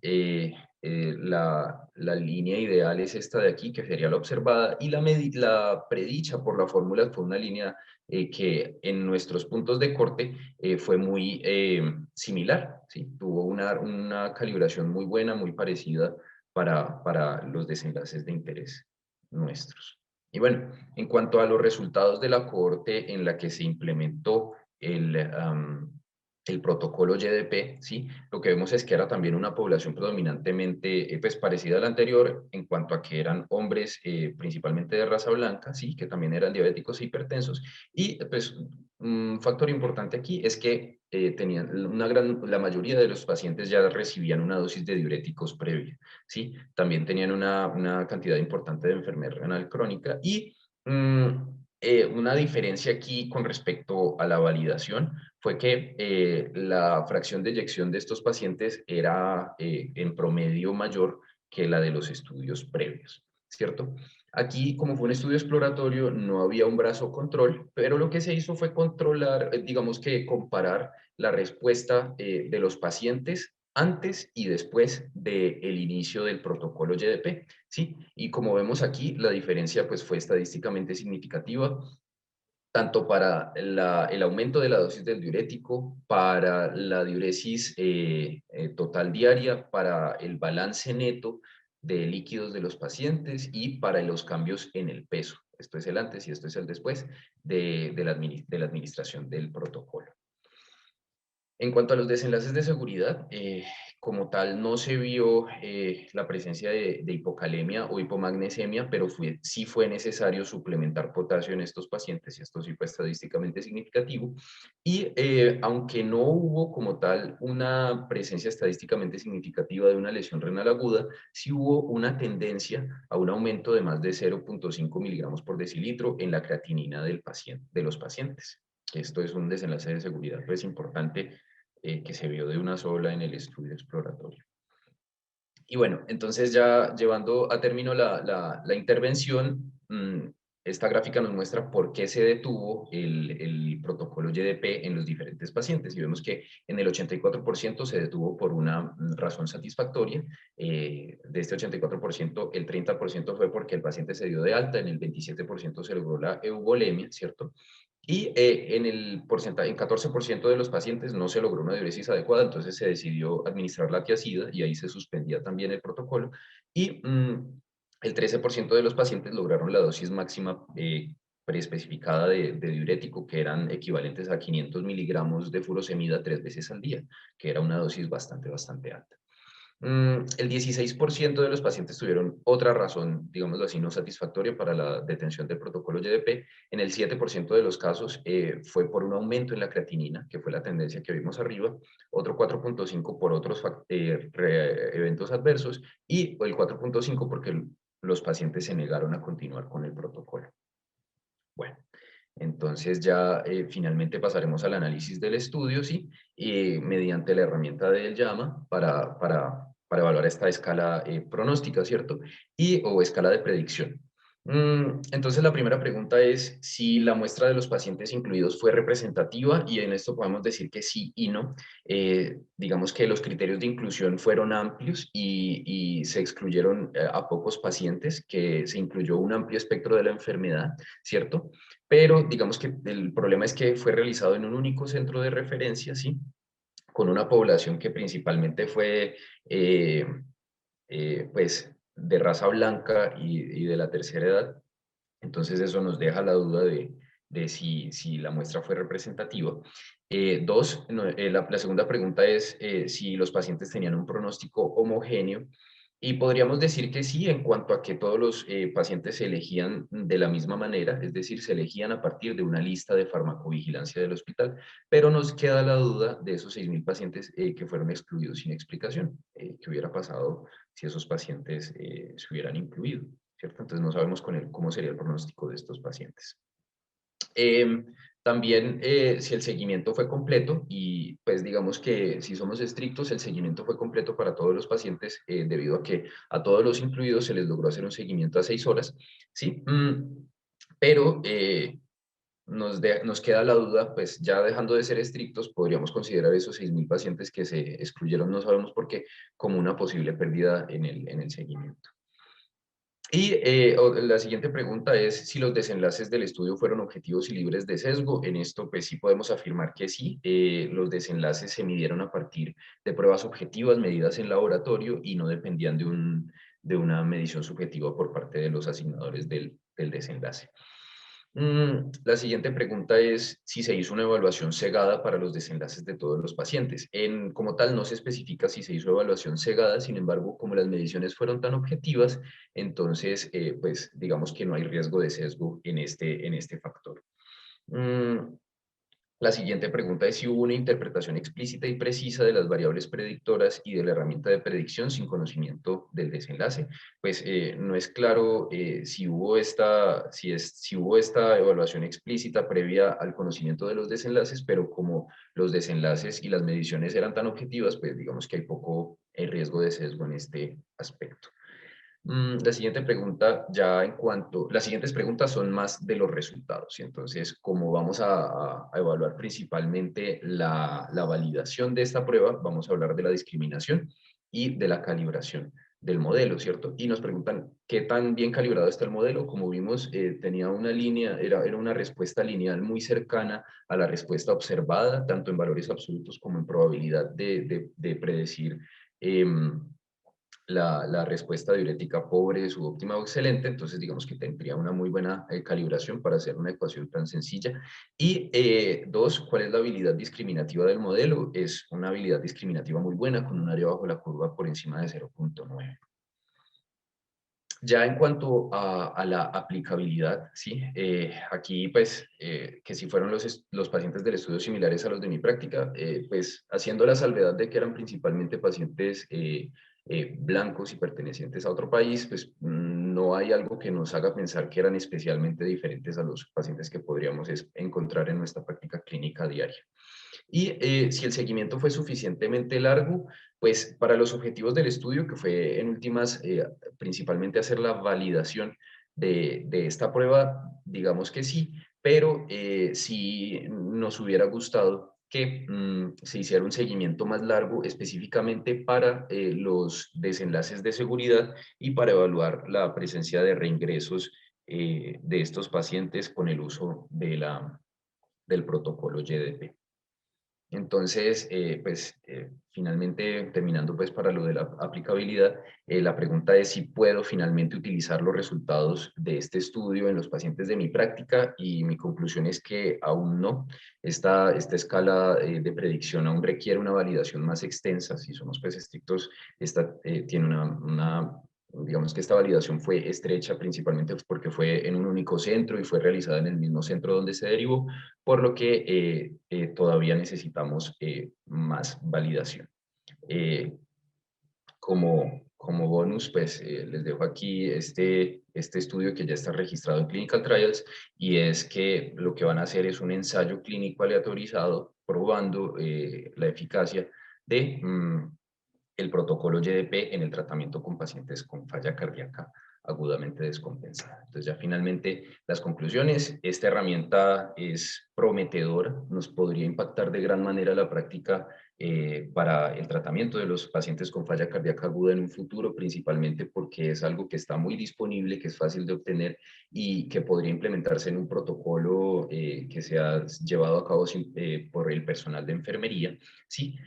La línea ideal es esta de aquí, que sería la observada, y la predicha por la fórmula fue una línea que en nuestros puntos de corte fue muy similar, ¿sí? Tuvo una calibración muy buena, muy parecida para los desenlaces de interés nuestros. Y bueno, en cuanto a los resultados de la cohorte en la que se implementó el protocolo YDP, ¿sí? Lo que vemos es que era también una población predominantemente pues, parecida a la anterior en cuanto a que eran hombres principalmente de raza blanca, ¿sí? Que también eran diabéticos e hipertensos. Y pues un factor importante aquí es que la mayoría de los pacientes ya recibían una dosis de diuréticos previa, ¿sí? También tenían una cantidad importante de enfermedad renal crónica y una diferencia aquí con respecto a la validación fue que la fracción de eyección de estos pacientes era en promedio mayor que la de los estudios previos, ¿cierto? Aquí, como fue un estudio exploratorio, no había un brazo control, pero lo que se hizo fue controlar, digamos que comparar la respuesta de los pacientes antes y después del inicio del protocolo YDP, ¿sí? Y como vemos aquí, la diferencia pues, fue estadísticamente significativa tanto para el aumento de la dosis del diurético, para la diuresis total diaria, para el balance neto de líquidos de los pacientes y para los cambios en el peso. Esto es el antes y esto es el después de la administración del protocolo. En cuanto a los desenlaces de seguridad, como tal no se vio la presencia de hipocalemia o hipomagnesemia, pero sí fue necesario suplementar potasio en estos pacientes, y esto sí fue estadísticamente significativo. Y aunque no hubo como tal una presencia estadísticamente significativa de una lesión renal aguda, sí hubo una tendencia a un aumento de más de 0,5 miligramos por decilitro en la creatinina de los pacientes. Esto es un desenlace de seguridad, pues importante que se vio de una sola en el estudio exploratorio. Y bueno, entonces ya llevando a término la intervención, esta gráfica nos muestra por qué se detuvo el protocolo YDP en los diferentes pacientes y vemos que en el 84% se detuvo por una razón satisfactoria. De este 84%, el 30% fue porque el paciente se dio de alta, en el 27% se logró la euvolemia, ¿cierto? Y en el porcentaje, en 14% de los pacientes no se logró una diuresis adecuada, entonces se decidió administrar la tiazida y ahí se suspendía también el protocolo. Y el 13% de los pacientes lograron la dosis máxima preespecificada de diurético, que eran equivalentes a 500 miligramos de furosemida 3 veces al día, que era una dosis bastante alta. El 16% de los pacientes tuvieron otra razón, digámoslo así, no satisfactoria para la detención del protocolo YDP. En el 7% de los casos fue por un aumento en la creatinina, que fue la tendencia que vimos arriba, otro 4.5 por otros eventos adversos y el 4.5 porque los pacientes se negaron a continuar con el protocolo. Bueno, entonces ya finalmente pasaremos al análisis del estudio, ¿sí? Y mediante la herramienta del llama para evaluar esta escala pronóstica, ¿cierto? O escala de predicción. Entonces la primera pregunta es si la muestra de los pacientes incluidos fue representativa y en esto podemos decir que sí y no. Digamos que los criterios de inclusión fueron amplios y se excluyeron a pocos pacientes, que se incluyó un amplio espectro de la enfermedad, ¿cierto? Pero digamos que el problema es que fue realizado en un único centro de referencia, ¿sí? Con una población que principalmente fue, pues, de raza blanca y de la tercera edad. Entonces eso nos deja la duda de si la muestra fue representativa. Dos, la segunda pregunta es si los pacientes tenían un pronóstico homogéneo. Y podríamos decir que sí, en cuanto a que todos los pacientes se elegían de la misma manera, es decir, se elegían a partir de una lista de farmacovigilancia del hospital, pero nos queda la duda de esos 6.000 pacientes que fueron excluidos sin explicación. ¿Qué hubiera pasado si esos pacientes se hubieran incluido? ¿Cierto? Entonces no sabemos cómo sería el pronóstico de estos pacientes. También si el seguimiento fue completo y pues digamos que si somos estrictos, el seguimiento fue completo para todos los pacientes debido a que a todos los incluidos se les logró hacer un seguimiento a 6 horas, ¿sí? Pero nos queda la duda, pues ya dejando de ser estrictos, podríamos considerar esos 6.000 pacientes que se excluyeron, no sabemos por qué, como una posible pérdida en el seguimiento. Y la siguiente pregunta es si los desenlaces del estudio fueron objetivos y libres de sesgo. En esto, pues sí podemos afirmar que sí. Los desenlaces se midieron a partir de pruebas objetivas medidas en laboratorio y no dependían de una medición subjetiva por parte de los asignadores del desenlace. La siguiente pregunta es si se hizo una evaluación cegada para los desenlaces de todos los pacientes. Como tal, no se especifica si se hizo evaluación cegada, sin embargo, como las mediciones fueron tan objetivas, entonces, pues digamos que no hay riesgo de sesgo en este factor. La siguiente pregunta es si hubo una interpretación explícita y precisa de las variables predictoras y de la herramienta de predicción sin conocimiento del desenlace. Pues no es claro si hubo esta evaluación explícita previa al conocimiento de los desenlaces, pero como los desenlaces y las mediciones eran tan objetivas, pues digamos que hay poco riesgo de sesgo en este aspecto. La siguiente pregunta, las siguientes preguntas son más de los resultados, y entonces, como vamos a evaluar principalmente la validación de esta prueba, vamos a hablar de la discriminación y de la calibración del modelo, ¿cierto? Y nos preguntan qué tan bien calibrado está el modelo. Como vimos, tenía una línea, era una respuesta lineal muy cercana a la respuesta observada, tanto en valores absolutos como en probabilidad de predecir la respuesta diurética pobre, subóptima o excelente, entonces digamos que tendría una muy buena calibración para hacer una ecuación tan sencilla. Y dos, ¿cuál es la habilidad discriminativa del modelo? Es una habilidad discriminativa muy buena con un área bajo la curva por encima de 0.9. Ya en cuanto a la aplicabilidad, ¿sí? Aquí pues que si fueron los pacientes del estudio similares a los de mi práctica, pues haciendo la salvedad de que eran principalmente pacientes blancos y pertenecientes a otro país, pues no hay algo que nos haga pensar que eran especialmente diferentes a los pacientes que podríamos encontrar en nuestra práctica clínica diaria. Y si el seguimiento fue suficientemente largo, pues para los objetivos del estudio, que fue en últimas principalmente hacer la validación de esta prueba, digamos que sí, pero sí nos hubiera gustado que se hiciera un seguimiento más largo específicamente para los desenlaces de seguridad y para evaluar la presencia de reingresos de estos pacientes con el uso del protocolo YDP. Entonces, finalmente, terminando pues para lo de la aplicabilidad, la pregunta es si puedo finalmente utilizar los resultados de este estudio en los pacientes de mi práctica, y mi conclusión es que aún no. Esta escala de predicción aún requiere una validación más extensa. Si somos pues estrictos, tiene digamos que esta validación fue estrecha principalmente porque fue en un único centro y fue realizada en el mismo centro donde se derivó, por lo que todavía necesitamos más validación. Eh, como bonus, pues les dejo aquí este estudio que ya está registrado en Clinical Trials, y es que lo que van a hacer es un ensayo clínico aleatorizado probando la eficacia de el protocolo YDP en el tratamiento con pacientes con falla cardíaca agudamente descompensada. Entonces ya finalmente las conclusiones: esta herramienta es prometedora, nos podría impactar de gran manera la práctica para el tratamiento de los pacientes con falla cardíaca aguda en un futuro, principalmente porque es algo que está muy disponible, que es fácil de obtener y que podría implementarse en un protocolo que sea llevado a cabo por el personal de enfermería, ¿sí?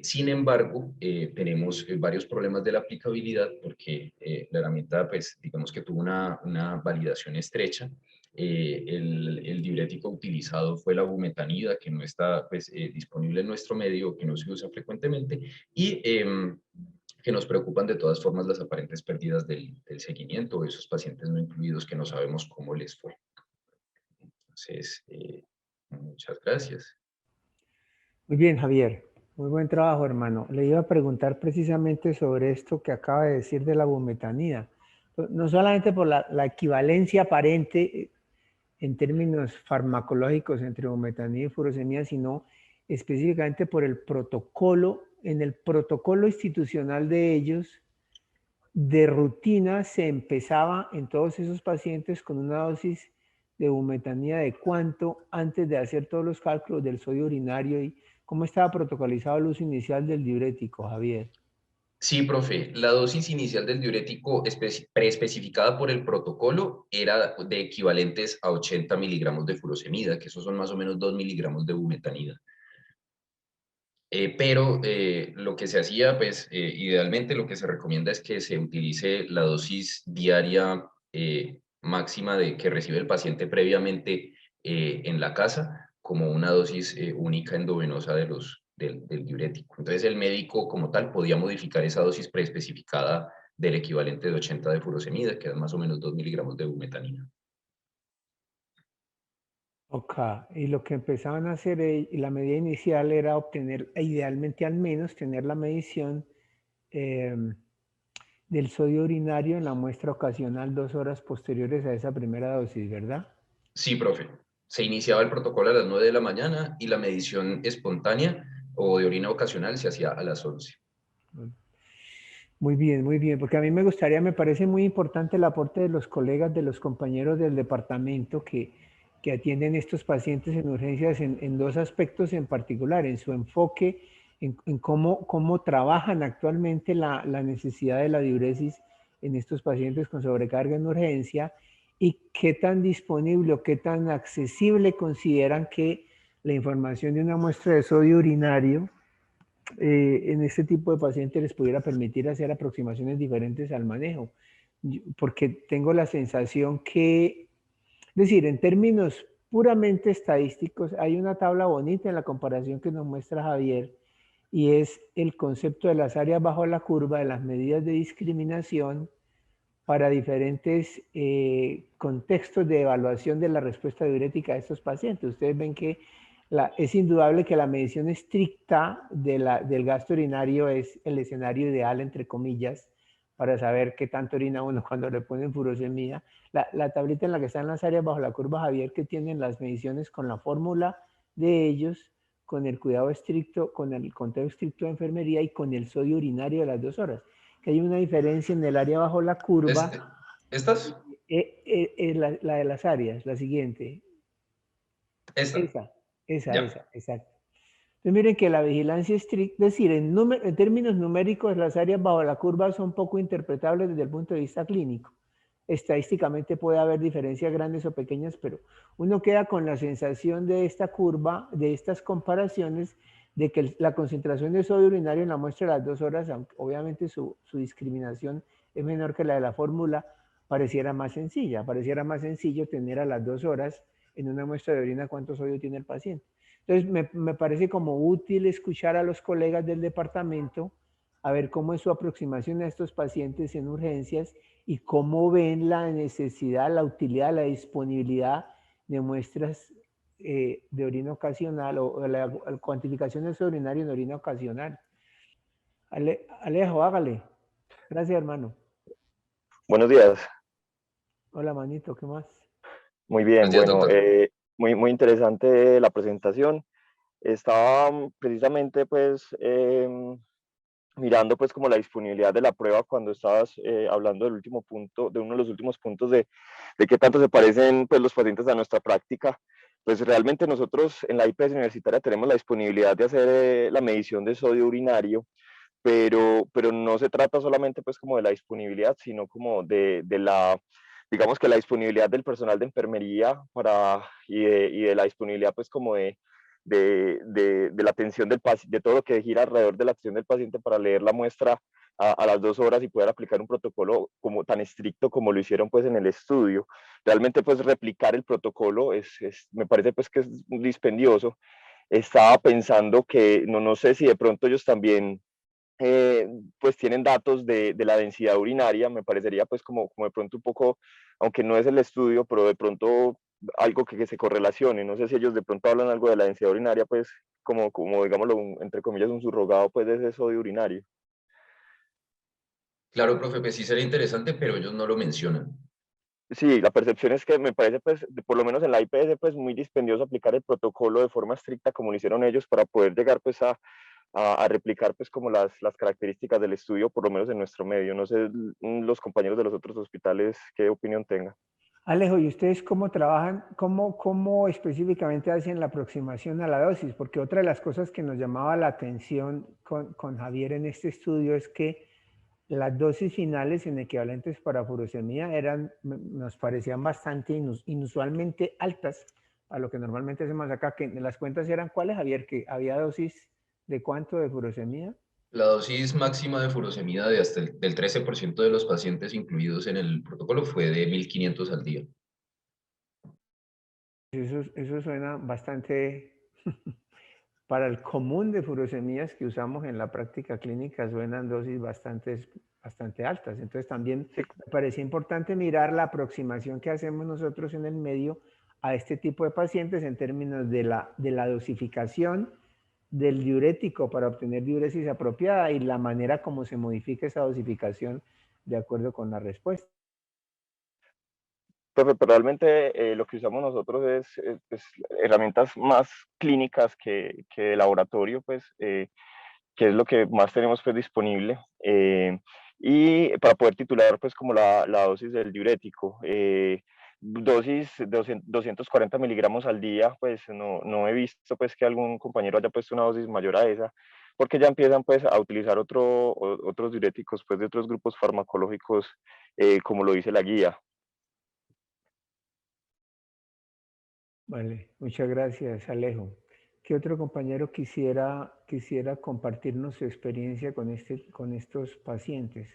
Sin embargo, tenemos varios problemas de la aplicabilidad porque la herramienta, pues, digamos que tuvo una validación estrecha. El diurético utilizado fue la bumetanida, que no está pues, disponible en nuestro medio, que no se usa frecuentemente, y que nos preocupan de todas formas las aparentes pérdidas del seguimiento de esos pacientes no incluidos que no sabemos cómo les fue. Entonces, muchas gracias. Muy bien, Javier. Muy buen trabajo, hermano. Le iba a preguntar precisamente sobre esto que acaba de decir de la bumetanida. No solamente por la equivalencia aparente en términos farmacológicos entre bumetanida y furosemida, sino específicamente por el protocolo. En el protocolo institucional de ellos, de rutina se empezaba en todos esos pacientes con una dosis de bumetanida de cuánto antes de hacer todos los cálculos del sodio urinario, y cómo estaba protocolizado el uso inicial del diurético, Javier. Sí, profe, la dosis inicial del diurético preespecificada por el protocolo era de equivalentes a 80 miligramos de furosemida, que esos son más o menos 2 miligramos de bumetanida. Pero lo que se hacía, pues idealmente lo que se recomienda es que se utilice la dosis diaria máxima de que recibe el paciente previamente en la casa, como una dosis única endovenosa del diurético. Entonces el médico como tal podía modificar esa dosis preespecificada del equivalente de 80 de furosemida, que es más o menos 2 miligramos de bumetanina. Ok, y lo que empezaban a hacer, y la medida inicial era obtener, idealmente al menos, tener la medición eh, del sodio urinario en la muestra ocasional 2 horas posteriores a esa primera dosis, ¿verdad? Sí, profe. Se iniciaba el protocolo a las 9 de la mañana y la medición espontánea o de orina ocasional se hacía a las 11. Muy bien, porque a mí me gustaría, me parece muy importante el aporte de los colegas, de los compañeros del departamento que atienden estos pacientes en urgencias en dos aspectos en particular: en su enfoque, en cómo trabajan actualmente la necesidad de la diuresis en estos pacientes con sobrecarga en urgencia, y qué tan disponible o qué tan accesible consideran que la información de una muestra de sodio urinario en este tipo de pacientes les pudiera permitir hacer aproximaciones diferentes al manejo. Porque tengo la sensación que, es decir, en términos puramente estadísticos, hay una tabla bonita en la comparación que nos muestra Javier, y es el concepto de las áreas bajo la curva de las medidas de discriminación para diferentes contextos de evaluación de la respuesta diurética de estos pacientes. Ustedes ven que es indudable que la medición estricta del gasto urinario es el escenario ideal, entre comillas, para saber qué tanto orina uno cuando le ponen furosemida. La tablita en la que están las áreas bajo la curva, Javier, que tienen las mediciones con la fórmula de ellos, con el cuidado estricto, con el conteo estricto de enfermería y con el sodio urinario de las 2 horas. Que hay una diferencia en el área bajo la curva. ¿Estas? la de las áreas, la siguiente. Esta, ya. Exacto. Entonces miren que la vigilancia estricta, es decir, en términos numéricos, las áreas bajo la curva son poco interpretables desde el punto de vista clínico. Estadísticamente puede haber diferencias grandes o pequeñas, pero uno queda con la sensación de esta curva, de estas comparaciones, de que la concentración de sodio urinario en la muestra de las 2 horas, aunque obviamente su discriminación es menor que la de la fórmula, pareciera más sencilla. Pareciera más sencillo tener a las 2 horas en una muestra de orina cuánto sodio tiene el paciente. Entonces, me parece como útil escuchar a los colegas del departamento a ver cómo es su aproximación a estos pacientes en urgencias y cómo ven la necesidad, la utilidad, la disponibilidad de muestras de orina ocasional o la cuantificación del sodio urinario en orina ocasional. Alejo, hágale. Gracias, hermano. Buenos días. Hola, manito, ¿qué más? Muy bien, Buenos días, bueno, doctor. muy interesante la presentación. Estaba precisamente pues mirando pues como la disponibilidad de la prueba cuando estabas hablando del último punto, de uno de los últimos puntos de qué tanto se parecen pues los pacientes a nuestra práctica. Pues realmente nosotros en la IPS universitaria tenemos la disponibilidad de hacer la medición de sodio urinario, pero no se trata solamente pues como de la disponibilidad, sino como de la, digamos que la disponibilidad del personal de enfermería y de la disponibilidad pues como de la atención del paciente, de todo lo que gira alrededor de la atención del paciente para leer la muestra a las 2 horas y poder aplicar un protocolo como tan estricto como lo hicieron pues en el estudio. Realmente pues replicar el protocolo me parece pues que es dispendioso. Estaba pensando que no sé si de pronto ellos también pues tienen datos de la densidad urinaria. Me parecería pues como de pronto un poco, aunque no es el estudio, pero de pronto algo que se correlacione. No sé si ellos de pronto hablan algo de la densidad urinaria, pues como digámoslo, entre comillas, un surrogado pues de ese sodio urinario. Claro, profe, pues sí sería interesante, pero ellos no lo mencionan. Sí, la percepción es que me parece, pues, por lo menos en la IPS, pues, muy dispendioso aplicar el protocolo de forma estricta como lo hicieron ellos para poder llegar, pues, a replicar, pues, como las características del estudio, por lo menos en nuestro medio. No sé, los compañeros de los otros hospitales, qué opinión tengan. Alejo, ¿y ustedes cómo trabajan, cómo específicamente hacen la aproximación a la dosis? Porque otra de las cosas que nos llamaba la atención con Javier en este estudio es que las dosis finales en equivalentes para furosemida nos parecían bastante inusualmente altas a lo que normalmente hacemos acá, que las cuentas eran cuáles, Javier, que había dosis de cuánto de furosemida. La dosis máxima de furosemida de hasta del 13% de los pacientes incluidos en el protocolo fue de 1500 al día. Eso suena bastante, para el común de furosemías que usamos en la práctica clínica, suenan dosis bastante altas. Entonces también Sí, me parecía importante mirar la aproximación que hacemos nosotros en el medio a este tipo de pacientes en términos de la dosificación del diurético para obtener diuresis apropiada y la manera como se modifica esa dosificación de acuerdo con la respuesta. profe, pero realmente lo que usamos nosotros es herramientas más clínicas que de laboratorio, pues, que es lo que más tenemos pues disponible, y para poder titular pues como la dosis del diurético. Dosis de 240 miligramos al día, pues no he visto pues que algún compañero haya puesto una dosis mayor a esa, porque ya empiezan pues a utilizar otros diuréticos pues de otros grupos farmacológicos, como lo dice la guía. Vale, muchas gracias, Alejo. ¿Qué otro compañero quisiera compartirnos su experiencia con estos pacientes?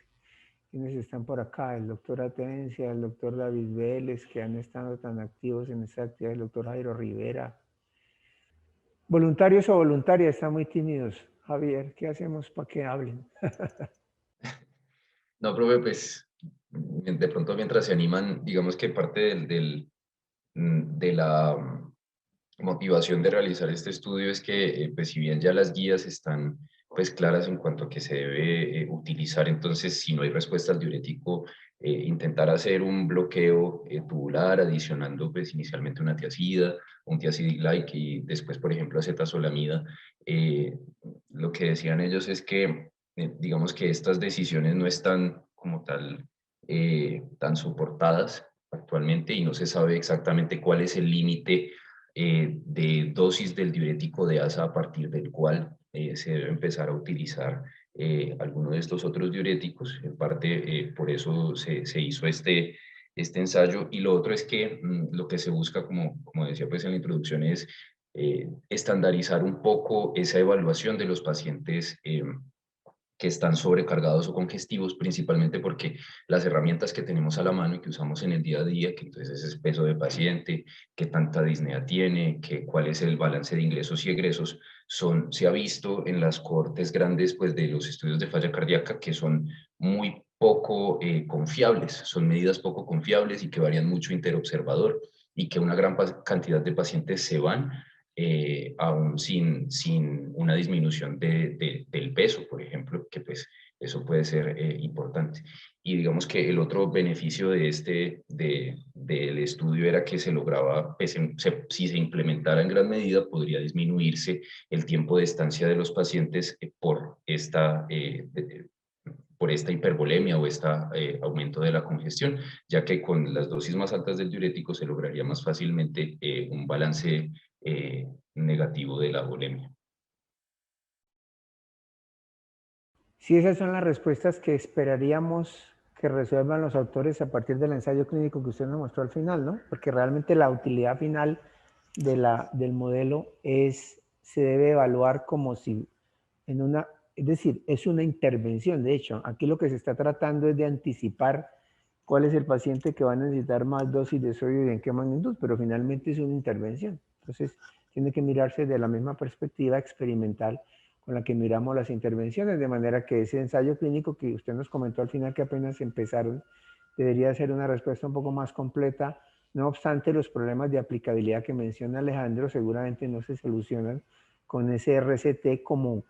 ¿Quiénes están por acá? El doctor Atencia, el doctor David Vélez, que han estado tan activos en esta actividad, el doctor Jairo Rivera. Voluntarios o voluntarias, están muy tímidos. Javier, ¿qué hacemos para que hablen? No, profe, pues de pronto mientras se animan, digamos que parte de la motivación de realizar este estudio es que, pues si bien ya las guías están pues claras en cuanto a que se debe utilizar, entonces si no hay respuesta al diurético, intentar hacer un bloqueo tubular adicionando pues inicialmente una tiazida, un tiazidilike y después por ejemplo acetazolamida. Lo que decían ellos es que digamos que estas decisiones no están como tal tan soportadas actualmente y no se sabe exactamente cuál es el límite de dosis del diurético de asa a partir del cual se debe empezar a utilizar alguno de estos otros diuréticos. En parte por eso se hizo este ensayo. Y lo otro es que lo que se busca, como decía pues en la introducción, es estandarizar un poco esa evaluación de los pacientes que están sobrecargados o congestivos, principalmente porque las herramientas que tenemos a la mano y que usamos en el día a día, que entonces es peso de paciente, qué tanta disnea tiene, cuál es el balance de ingresos y egresos, se ha visto en las cohortes grandes pues, de los estudios de falla cardíaca que son muy poco confiables, son medidas poco confiables y que varían mucho interobservador y que una gran cantidad de pacientes se van aún sin una disminución del peso, por ejemplo, que pues eso puede ser importante. Y digamos que el otro beneficio del estudio era que se lograba, pues, si se implementara en gran medida, podría disminuirse el tiempo de estancia de los pacientes por esta hipervolemia o este aumento de la congestión, ya que con las dosis más altas del diurético se lograría más fácilmente un balance negativo de la volemia. Sí, esas son las respuestas que esperaríamos que resuelvan los autores a partir del ensayo clínico que usted nos mostró al final, ¿no? Porque realmente la utilidad final del modelo se debe evaluar como si es decir, es una intervención. De hecho, aquí lo que se está tratando es de anticipar cuál es el paciente que va a necesitar más dosis de sodio y en qué magnitud, pero finalmente es una intervención. Entonces, tiene que mirarse de la misma perspectiva experimental con la que miramos las intervenciones, de manera que ese ensayo clínico que usted nos comentó al final que apenas empezaron, debería ser una respuesta un poco más completa. No obstante, los problemas de aplicabilidad que menciona Alejandro seguramente no se solucionan con ese RCT como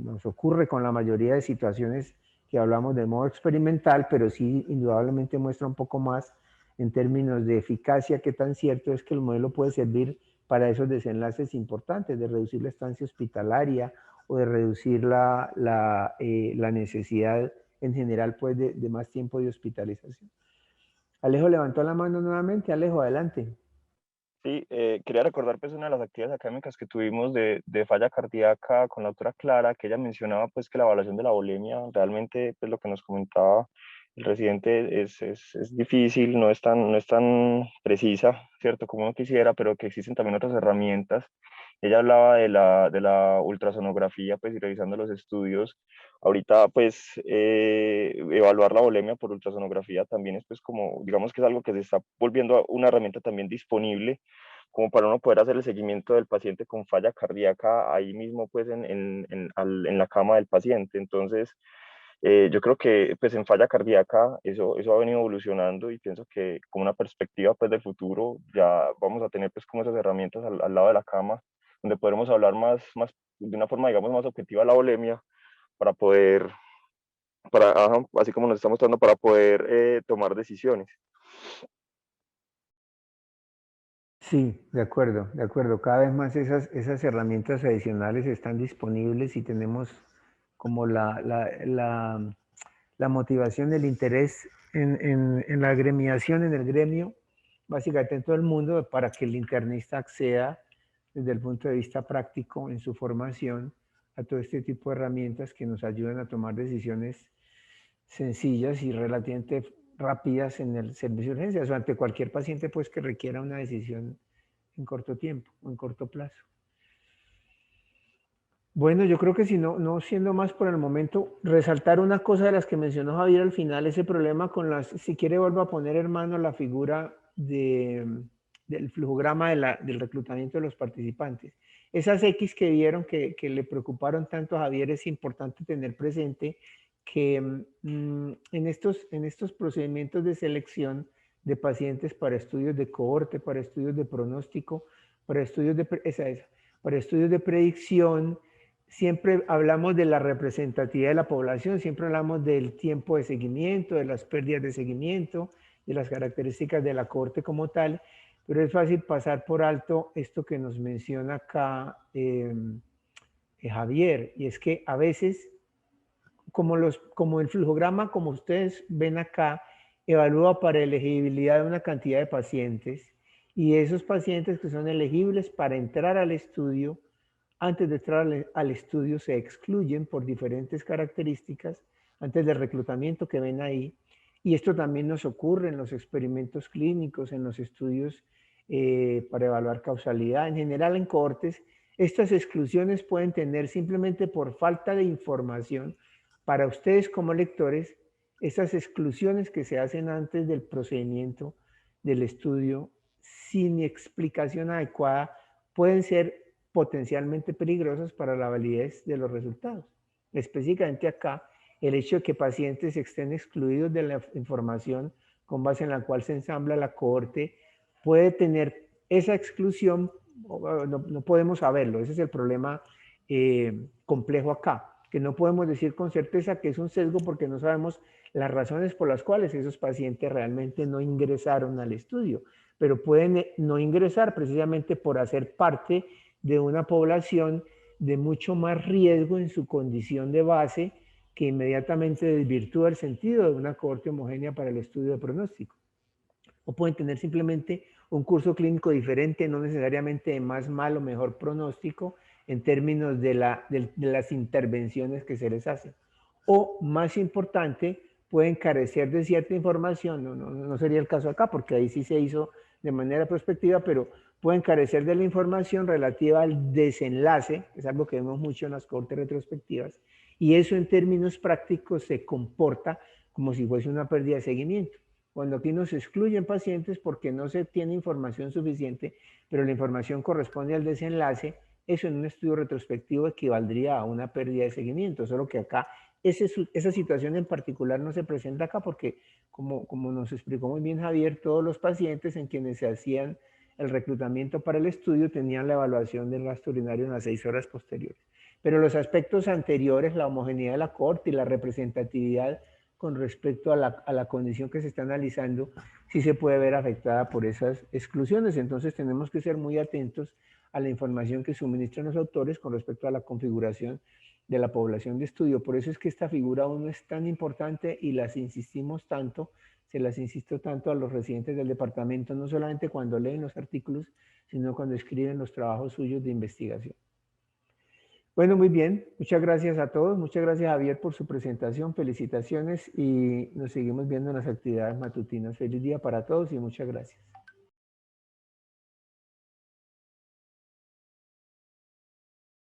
nos ocurre con la mayoría de situaciones que hablamos de modo experimental, pero sí indudablemente muestra un poco más en términos de eficacia, qué tan cierto es que el modelo puede servir para esos desenlaces importantes, de reducir la estancia hospitalaria o de reducir la necesidad en general pues, de más tiempo de hospitalización. Alejo levantó la mano nuevamente. Alejo, adelante. Sí, quería recordar pues una de las actividades académicas que tuvimos de falla cardíaca con la doctora Clara, que ella mencionaba pues que la evaluación de la volemia, realmente pues lo que nos comentaba el residente es difícil, no es tan precisa, ¿cierto? Como uno quisiera, pero que existen también otras herramientas. Ella hablaba de la ultrasonografía, pues y revisando los estudios. Ahorita, pues, evaluar la volemia por ultrasonografía también es, pues, como, digamos que es algo que se está volviendo una herramienta también disponible, como para uno poder hacer el seguimiento del paciente con falla cardíaca ahí mismo, pues, en la cama del paciente. Entonces, yo creo que, pues, en falla cardíaca eso ha venido evolucionando y pienso que como una perspectiva, pues, del futuro ya vamos a tener, pues, como esas herramientas al lado de la cama, donde podremos hablar de una forma, digamos, más objetiva de la volemia para poder, así como nos está mostrando, para poder tomar decisiones. Sí, de acuerdo, de acuerdo. Cada vez más esas herramientas adicionales están disponibles y tenemos como la motivación, el interés en la gremiación, en el gremio, básicamente en todo el mundo, para que el internista acceda desde el punto de vista práctico en su formación a todo este tipo de herramientas que nos ayudan a tomar decisiones sencillas y relativamente rápidas en el servicio de urgencias o ante cualquier paciente pues que requiera una decisión en corto tiempo o en corto plazo. Bueno, yo creo que si no siendo más por el momento, resaltar una cosa de las que mencionó Javier al final, ese problema con si quiere vuelvo a poner hermano la figura del flujograma del reclutamiento de los participantes. Esas X que vieron que le preocuparon tanto a Javier, es importante tener presente que en estos procedimientos de selección de pacientes para estudios de cohorte, para estudios de pronóstico, para estudios para estudios de predicción, siempre hablamos de la representatividad de la población, siempre hablamos del tiempo de seguimiento, de las pérdidas de seguimiento, de las características de la cohorte como tal, pero es fácil pasar por alto esto que nos menciona acá Javier, y es que a veces, como el flujograma, como ustedes ven acá, evalúa para elegibilidad de una cantidad de pacientes y esos pacientes que son elegibles para entrar al estudio, antes de entrar al estudio se excluyen por diferentes características antes del reclutamiento que ven ahí. Y esto también nos ocurre en los experimentos clínicos, en los estudios para evaluar causalidad. En general, en cohortes, estas exclusiones pueden tener simplemente por falta de información para ustedes como lectores, esas exclusiones que se hacen antes del procedimiento del estudio sin explicación adecuada pueden ser potencialmente peligrosas para la validez de los resultados. Específicamente acá, el hecho de que pacientes estén excluidos de la información con base en la cual se ensambla la cohorte puede tener esa exclusión, no podemos saberlo, ese es el problema complejo acá, que no podemos decir con certeza que es un sesgo porque no sabemos las razones por las cuales esos pacientes realmente no ingresaron al estudio, pero pueden no ingresar precisamente por hacer parte de una población de mucho más riesgo en su condición de base que inmediatamente desvirtúa el sentido de una cohorte homogénea para el estudio de pronóstico. O pueden tener simplemente un curso clínico diferente, no necesariamente de más mal o mejor pronóstico en términos de las intervenciones que se les hacen. O, más importante, pueden carecer de cierta información, no sería el caso acá porque ahí sí se hizo de manera prospectiva, pero pueden carecer de la información relativa al desenlace, es algo que vemos mucho en las cohortes retrospectivas, y eso en términos prácticos se comporta como si fuese una pérdida de seguimiento. Cuando aquí nos excluyen pacientes porque no se tiene información suficiente, pero la información corresponde al desenlace, eso en un estudio retrospectivo equivaldría a una pérdida de seguimiento, solo que acá esa situación en particular no se presenta acá porque, como nos explicó muy bien Javier, todos los pacientes en quienes se hacían el reclutamiento para el estudio tenían la evaluación del gasto urinario en las 6 horas posteriores. Pero los aspectos anteriores, la homogeneidad de la cohorte y la representatividad con respecto a la condición que se está analizando, sí se puede ver afectada por esas exclusiones. Entonces tenemos que ser muy atentos a la información que suministran los autores con respecto a la configuración de la población de estudio. Por eso es que esta figura 1 es tan importante y las insistimos tanto, se las insisto tanto a los residentes del departamento, no solamente cuando leen los artículos, sino cuando escriben los trabajos suyos de investigación. Bueno, muy bien. Muchas gracias a todos. Muchas gracias, Javier, por su presentación. Felicitaciones y nos seguimos viendo en las actividades matutinas. Feliz día para todos y muchas gracias.